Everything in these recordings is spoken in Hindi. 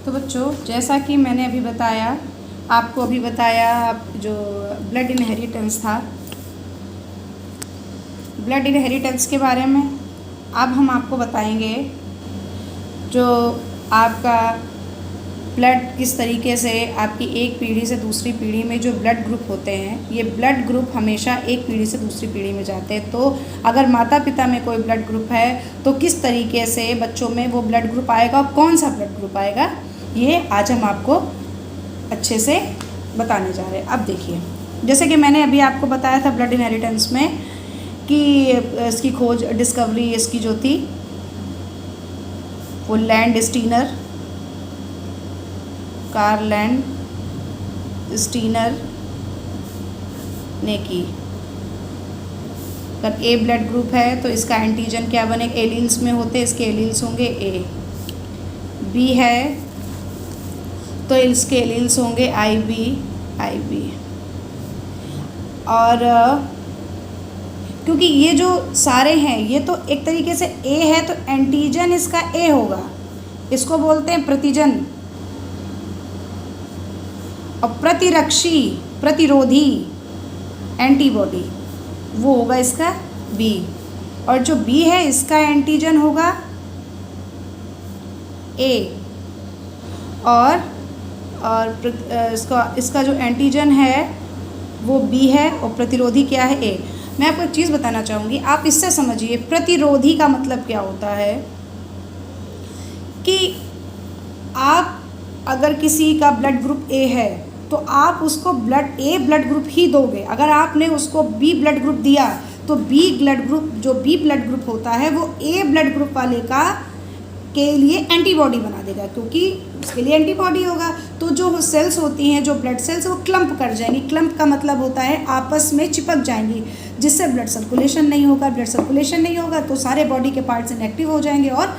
तो बच्चों, जैसा कि मैंने अभी बताया, आपको अभी बताया जो ब्लड इनहेरिटेंस था, ब्लड इनहेरिटेंस के बारे में अब हम आपको बताएंगे जो आपका ब्लड किस तरीके से आपकी एक पीढ़ी से दूसरी पीढ़ी में जो ब्लड ग्रुप होते हैं, ये ब्लड ग्रुप हमेशा एक पीढ़ी से दूसरी पीढ़ी में जाते हैं। तो अगर माता पिता में कोई ब्लड ग्रुप है तो किस तरीके से बच्चों में वो ब्लड ग्रुप आएगा, कौन सा ब्लड ग्रुप आएगा, ये आज हम आपको अच्छे से बताने जा रहे हैं। अब देखिए, जैसे कि मैंने अभी आपको बताया था ब्लड इनहेरिटेंस में कि इसकी खोज डिस्कवरी इसकी जो थी वो Landsteiner, Karl Landsteiner ने की। अगर ए ब्लड ग्रुप है तो इसका एंटीजन क्या बने, एलील्स में होते हैं, इसके एलील्स होंगे ए। बी है तो इसके एलील्स होंगे आई बी। और क्योंकि ये जो सारे हैं ये तो एक तरीके से ए है तो एंटीजन इसका ए होगा, इसको बोलते हैं प्रतिजन। और प्रतिरक्षी प्रतिरोधी एंटीबॉडी वो होगा इसका बी। और जो बी है इसका एंटीजन होगा ए। और इसका जो एंटीजन है वो बी है और प्रतिरोधी क्या है, ए। मैं आपको एक चीज़ बताना चाहूँगी, आप इससे समझिए प्रतिरोधी का मतलब क्या होता है कि आप अगर किसी का ब्लड ग्रुप ए है तो आप उसको ए ब्लड ग्रुप ही दोगे। अगर आपने उसको बी ब्लड ग्रुप दिया तो बी ब्लड ग्रुप होता है वो ए ब्लड ग्रुप वाले के लिए एंटीबॉडी बना देगा, क्योंकि उसके लिए एंटीबॉडी होगा। तो जो सेल्स होती हैं, जो ब्लड सेल्स, वो क्लम्प कर जाएंगी। क्लम्प का मतलब होता है आपस में चिपक जाएंगी, जिससे ब्लड सर्कुलेशन नहीं होगा। ब्लड सर्कुलेशन नहीं होगा तो सारे बॉडी के पार्ट्स इनएक्टिव हो जाएंगे और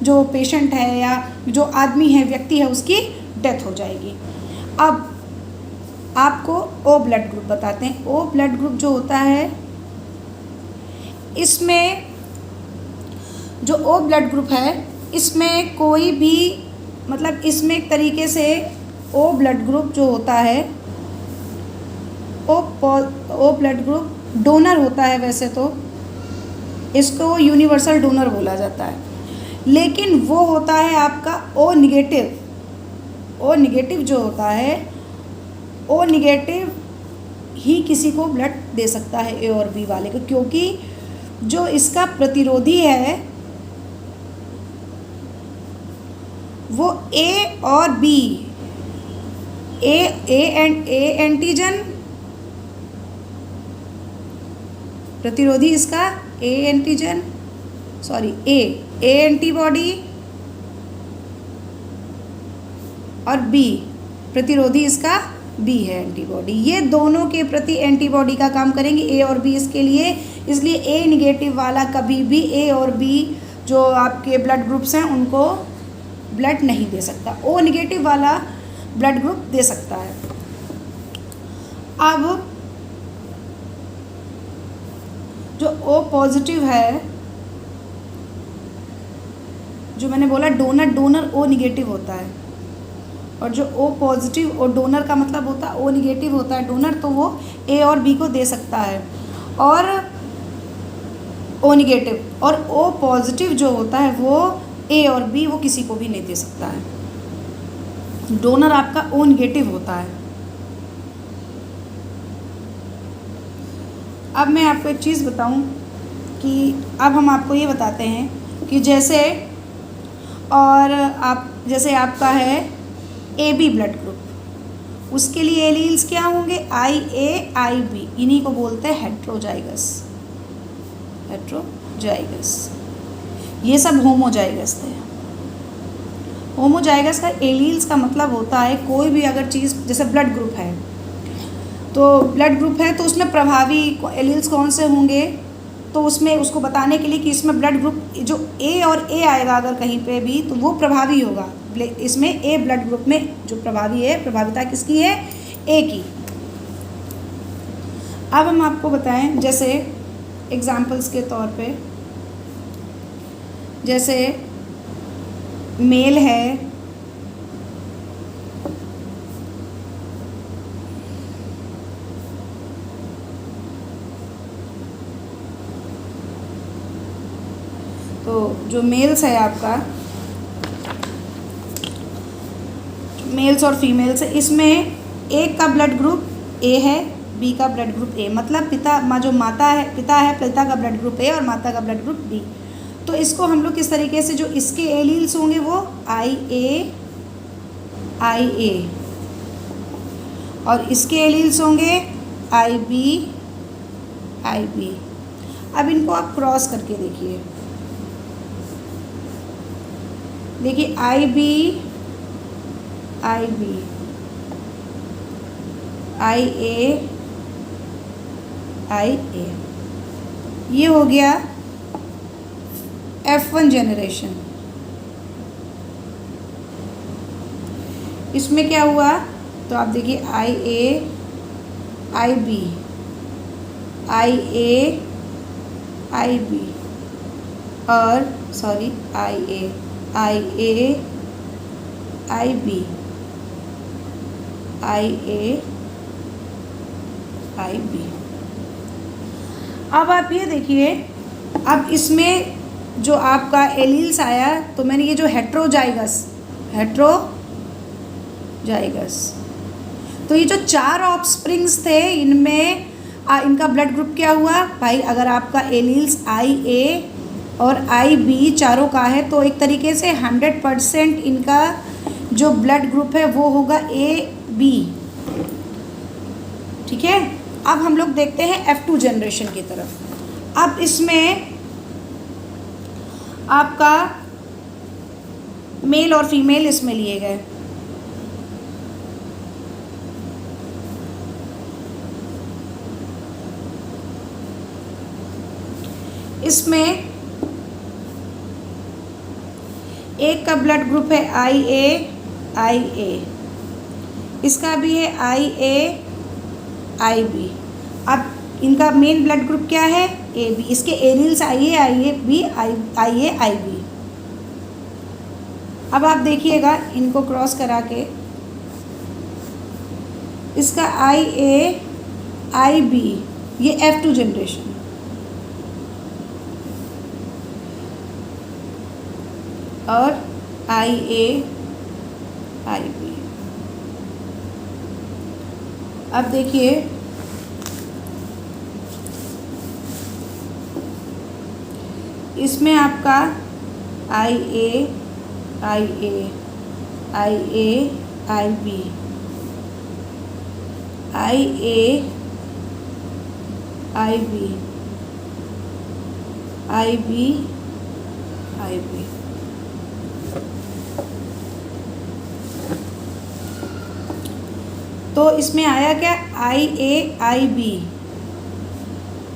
जो पेशेंट है या जो आदमी है, व्यक्ति है, उसकी डेथ हो जाएगी। अब आपको ओ ब्लड ग्रुप बताते हैं। ओ ब्लड ग्रुप जो होता है, इसमें जो ओ ब्लड ग्रुप है इसमें कोई भी मतलब इसमें एक तरीके से ओ ब्लड ग्रुप जो होता है, ओ ब्लड ग्रुप डोनर होता है। वैसे तो इसको यूनिवर्सल डोनर बोला जाता है, लेकिन वो होता है आपका ओ निगेटिव। ओ निगेटिव जो होता है, ओ निगेटिव ही किसी को ब्लड दे सकता है, ए और बी वाले को, क्योंकि जो इसका प्रतिरोधी है वो ए और बी, ए एंटीजन, प्रतिरोधी इसका A antigen, sorry A antibody, और बी प्रतिरोधी इसका बी है एंटीबॉडी। ये दोनों के प्रति एंटीबॉडी का काम करेंगे, ए और बी इसके लिए। इसलिए ए निगेटिव वाला कभी भी ए और बी जो आपके ब्लड ग्रुप्स हैं उनको ब्लड नहीं दे सकता। ओ निगेटिव वाला ब्लड ग्रुप दे सकता है। अब जो ओ पॉजिटिव है, जो मैंने बोला डोनर ओ निगेटिव होता है, और जो ओ पॉजिटिव, और डोनर का मतलब होता है ओ निगेटिव होता है डोनर, तो वो ए और बी को दे सकता है। और ओ निगेटिव और ओ पॉजिटिव जो होता है वो ए और बी वो किसी को भी नहीं दे सकता है। डोनर आपका ओ निगेटिव होता है। अब मैं आपको एक चीज़ बताऊं कि अब हम आपको ये बताते हैं कि जैसे आपका है ए बी ब्लड ग्रुप, उसके लिए एलील्स क्या होंगे, आई ए आई बी। इन्हीं को बोलते हैं हेट्रोजाइगस। ये सब होमोजाइगस थे। होमोजाइगस का एलील्स का मतलब होता है कोई भी अगर चीज़, जैसे ब्लड ग्रुप है तो ब्लड ग्रुप है तो उसमें प्रभावी एलील्स कौन से होंगे, तो उसमें उसको बताने के लिए कि इसमें ब्लड ग्रुप जो ए और ए आएगा अगर कहीं पे भी तो वो प्रभावी होगा। इसमें ए ब्लड ग्रुप में जो प्रभावी है, प्रभाविता किसकी है, ए की। अब हम आपको बताएं, जैसे एग्जाम्पल्स के तौर पे, जैसे मेल है जो मेल्स है आपका, मेल्स और फीमेल्स है, इसमें एक का ब्लड ग्रुप ए है, बी का ब्लड ग्रुप ए, मतलब जो माता है, पिता का ब्लड ग्रुप ए और माता का ब्लड ग्रुप बी। तो इसको हम लोग किस तरीके से, जो इसके एलील्स होंगे वो आई ए और इसके एलील्स होंगे आई बी। अब इनको आप क्रॉस करके देखिए, आई बी आई ए, ये हो गया F1 जनरेशन। इसमें क्या हुआ, तो आप देखिए आई ए आई बी और sorry I A I B. अब आप ये देखिए, अब इसमें जो आपका एलील्स आया, तो मैंने ये जो हेट्रोजाइगस, तो ये जो 4 ऑफस्प्रिंग्स थे, इनमें इनका ब्लड ग्रुप क्या हुआ भाई, अगर आपका एलील्स आई ए और आई बी चारों का है, तो एक तरीके से 100% इनका जो ब्लड ग्रुप है वो होगा ए बी। ठीक है, अब हम लोग देखते हैं F2 जनरेशन की तरफ। अब इसमें आपका मेल और फीमेल इसमें लिए गए, इसमें एक का ब्लड ग्रुप है आई ए, इसका भी है आई ए आई बी। अब इनका मेन ब्लड ग्रुप क्या है, ए बी, इसके एलील्स आई ए बी। अब आप देखिएगा इनको क्रॉस करा के, इसका आई ए आई बी, ये F2 जनरेशन, और आई ए आई बी। अब देखिए इसमें आपका आई A I B, I A I B. तो इसमें आया क्या, आई ए आई बी,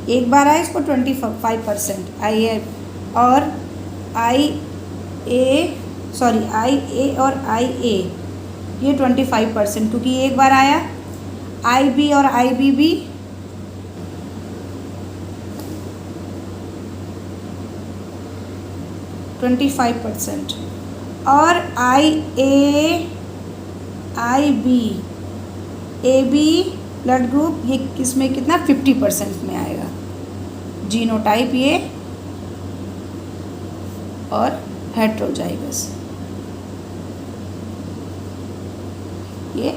एक बार आया इसको 25% आई ए, और आई ए और आई ए ये 25%, क्योंकि एक बार आया। आई बी और आई बी भी 25%, और I A I B A B blood group ये किसमें कितना 50% में आएगा, जीनोटाइप ये और हेट्रोजाइगस ये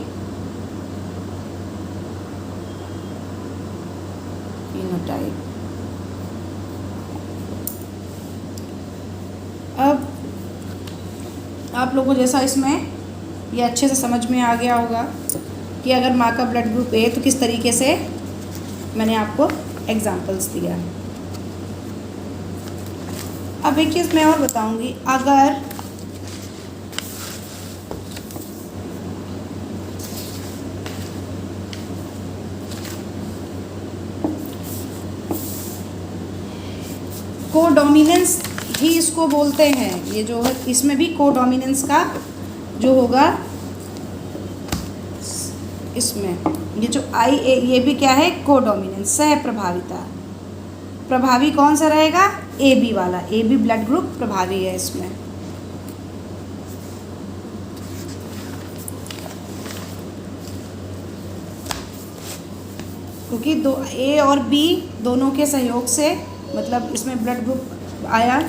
फिनोटाइप। अब आप लोगों जैसा इसमें ये अच्छे से समझ में आ गया होगा कि अगर माँ का ब्लड ग्रुप ए, तो किस तरीके से मैंने आपको एग्जांपल्स दिया। अब एक चीज़ मैं और बताऊंगी, अगर कोडोमिनेंस ही इसको बोलते हैं, ये जो है इसमें भी कोडोमिनेंस का जो होगा, इसमें ये जो आई ए ये भी क्या है, कोडोमिनेंस, सह प्रभाविता। प्रभावी कौन सा रहेगा, ए बी वाला, ए बी ब्लड ग्रुप प्रभावी है इसमें। क्योंकि दो ए और बी दोनों के सहयोग से, मतलब इसमें ब्लड ग्रुप आया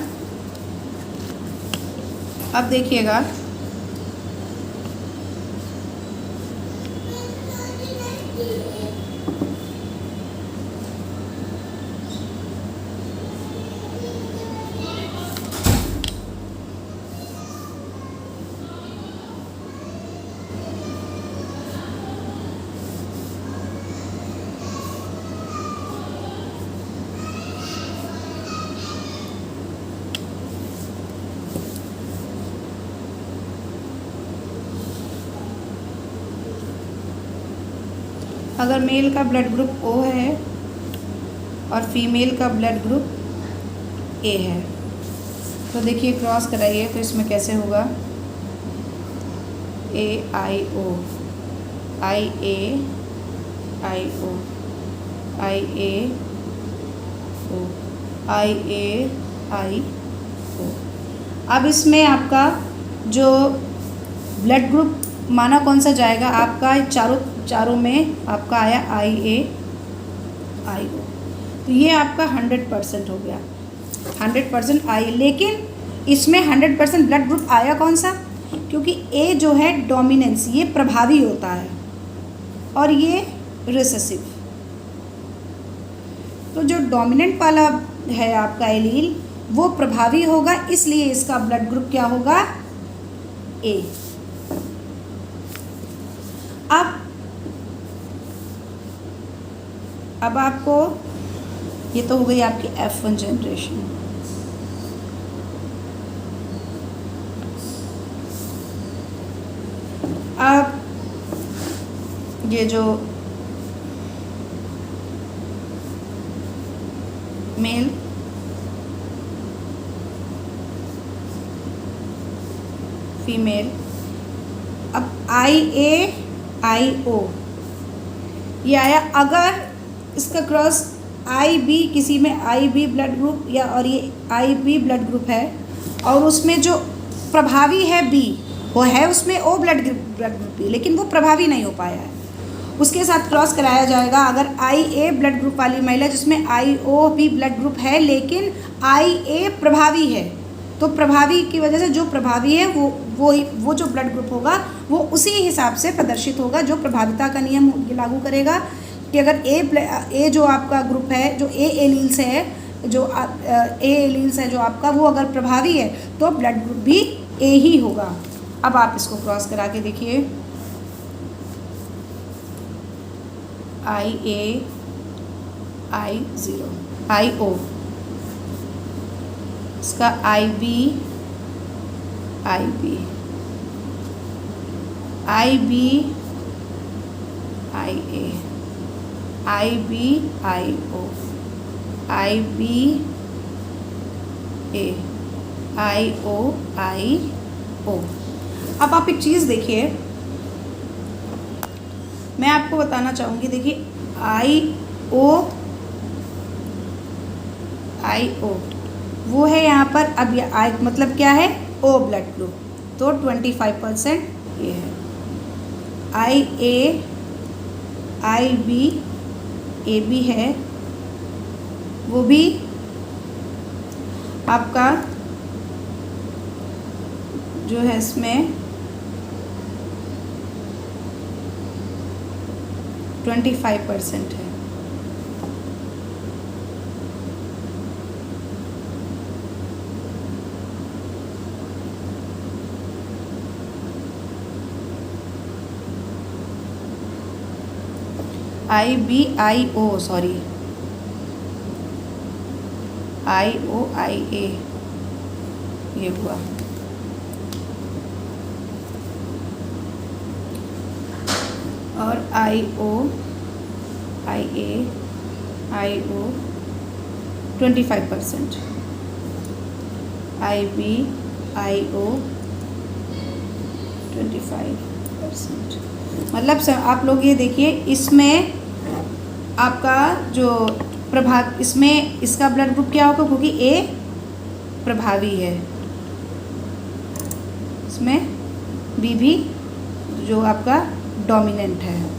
अब देखिएगा, अगर मेल का ब्लड ग्रुप O है और फीमेल का ब्लड ग्रुप A है, तो देखिए क्रॉस कराइए तो इसमें कैसे होगा, AIO, IA, IO, IAO, IAIO। अब इसमें आपका जो ब्लड ग्रुप माना कौन सा जाएगा, आपका चारों में आपका आया IAIO, तो ये आपका 100% हो गया, 100% आई। लेकिन इसमें 100% ब्लड ग्रुप आया कौन सा, क्योंकि A जो है डोमिनेंस, ये प्रभावी होता है और ये रिसेसिव। तो जो डोमिनेंट वाला है आपका एलील वो प्रभावी होगा, इसलिए इसका ब्लड ग्रुप क्या होगा, A। अब आपको ये तो हो गई आपकी F1 जनरेशन। अब ये जो मेल फीमेल, अब IAIO ये आया। अगर इसका क्रॉस IB, किसी में IB ब्लड ग्रुप या और ये IB ब्लड ग्रुप है और उसमें जो प्रभावी है B, वो है उसमें O ब्लड ग्रुप भी, लेकिन वो प्रभावी नहीं हो पाया है, उसके साथ क्रॉस कराया जाएगा। अगर IA ब्लड ग्रुप वाली महिला जिसमें IO भी ब्लड ग्रुप है लेकिन IA प्रभावी है, तो प्रभावी की वजह से जो प्रभावी है वो जो ब्लड ग्रुप होगा वो उसी हिसाब से प्रदर्शित होगा, जो प्रभाविता का नियम लागू करेगा कि अगर A जो आपका ग्रुप है, जो A एलील्स है, जो A एलील्स है जो आपका, वो अगर प्रभावी है तो ब्लड ग्रुप भी A ही होगा। अब आप इसको क्रॉस करा के देखिए, IA IO, इसका IB IA, IBIO, IOIO। अब आप एक चीज़ देखिए, मैं आपको बताना चाहूँगी, देखिए IO वो है यहाँ पर, अब ये मतलब क्या है, O ब्लड ग्रुप, तो 25% ये है। IB AB है, वो भी आपका जो है इसमें 25% है। IBIO, सॉरी IOIA ये हुआ। और IOIO 25%, IBIO 25%। मतलब आप लोग ये देखिए, इसमें आपका जो प्रभाव, इसमें इसका ब्लड ग्रुप क्या होगा, क्योंकि A प्रभावी है, इसमें B भी जो आपका डोमिनेंट है।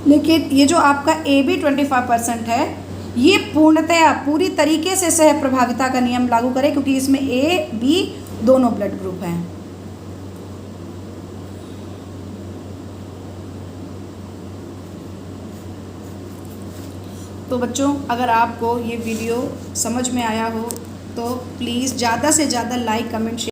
लेकिन ये जो आपका AB 25% है, ये पूर्णतया पूरी तरीके से सह प्रभाविता का नियम लागू करें, क्योंकि इसमें ए बी दोनों ब्लड ग्रुप हैं। तो बच्चों, अगर आपको ये वीडियो समझ में आया हो तो प्लीज़ ज़्यादा से ज़्यादा लाइक, कमेंट,